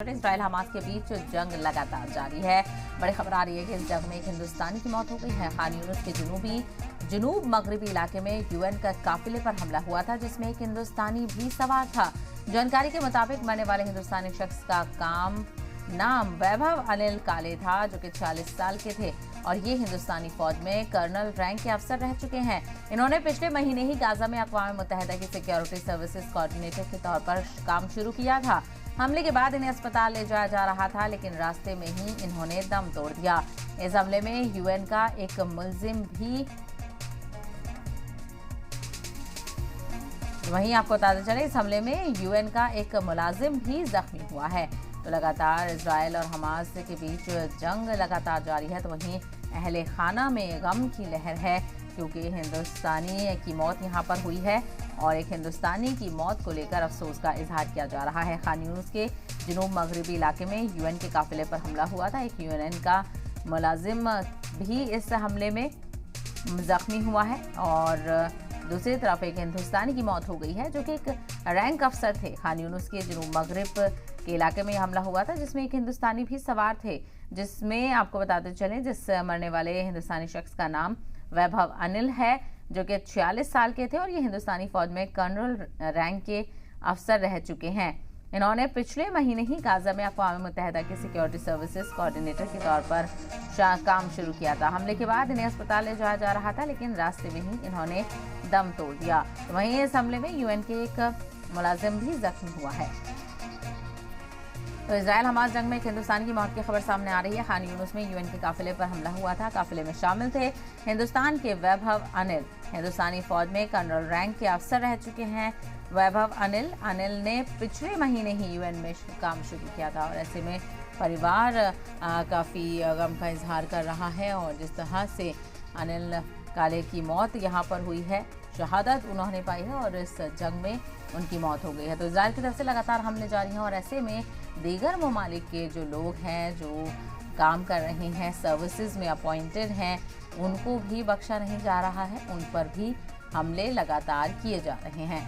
Israel Hamas के बीच जंग लगातार जारी है। बड़ी खबर आ रही है कि इस जंग में एक हिंदुस्तानी की मौत हो गई है। खान यूनिस के जनूब मगरबी इलाके में यूएन का काफिले पर हमला हुआ था, जिसमें एक हिंदुस्तानी भी सवार था। जानकारी के मुताबिक मरने वाले हिंदुस्तानी शख्स का नाम वैभव अनिल काले था, जो कि 46 साल के थे और ये हिंदुस्तानी फौज में कर्नल रैंक के अफसर रह चुके हैं। इन्होंने पिछले महीने ही गाजा में अक़वाम मुत्तहिदा की सिक्योरिटी सर्विसेज कोऑर्डिनेटर के तौर पर काम शुरू किया था। हमले के बाद इन्हें अस्पताल ले जाया जा रहा था, लेकिन रास्ते में ही इन्होंने दम तोड़ दिया। इस हमले में यूएन का एक मुलजिम भी वहीं आपको बताते चले, इस हमले में यूएन का एक मुलाजिम भी जख्मी हुआ है। तो लगातार इसराइल और हमास के बीच जंग लगातार जारी है, तो वहीं अहले खाना में गम की लहर है, क्योंकि हिंदुस्तानी की मौत यहां पर हुई है और एक हिंदुस्तानी की मौत को लेकर अफसोस का इजहार किया जा रहा है। खान यूनिस के जनूब मगरबी इलाके में यूएन के काफिले पर हमला हुआ था। एक यूएन का मुलाजिम भी इस हमले में जख्मी हुआ है और दूसरी तरफ एक हिंदुस्तानी की मौत हो गई है, जो कि एक रैंक अफसर थे। खान यूनिस के जनूब मगरब के इलाके में यह हमला हुआ था, जिसमें एक हिंदुस्तानी भी सवार थे, जिसमें आपको बताते चलें जिस मरने वाले हिंदुस्तानी शख्स का नाम वैभव अनिल है, जो कि 46 साल के थे और ये हिंदुस्तानी फौज में कर्नल रैंक के अफसर रह चुके हैं। इन्होंने पिछले महीने ही गाजा में अक़वाम मुत्तहिदा की सिक्योरिटी सर्विसेज कोऑर्डिनेटर के तौर पर काम शुरू किया था। हमले के बाद इन्हें अस्पताल ले जाया जा रहा था, लेकिन रास्ते में ही इन्होंने दम तोड़ दिया। वहीं इस हमले में यूएन के एक मुलाजिम भी जख्मी हुआ है। तो इसराइल हमास जंग में एक हिंदुस्तान की मौत की खबर सामने आ रही है। खान यूनिस में यूएन के काफिले पर हमला हुआ था। काफिले में शामिल थे हिंदुस्तान के वैभव अनिल। हिंदुस्तानी फौज में कर्नल रैंक के अफसर रह चुके हैं वैभव अनिल ने पिछले महीने ही यूएन में काम शुरू किया था और ऐसे में परिवार काफ़ी गम का इजहार कर रहा है। और जिस तरह से अनिल काले की मौत यहाँ पर हुई है, शहादत उन्होंने पाई है और इस जंग में उनकी मौत हो गई है। तो इजराइल की तरफ से लगातार हमले जारी हैं और ऐसे में दीगर ममालिक के जो लोग हैं, जो काम कर रहे हैं, सर्विसेज में अपॉइंटेड हैं, उनको भी बख्शा नहीं जा रहा है। उन पर भी हमले लगातार किए जा रहे हैं।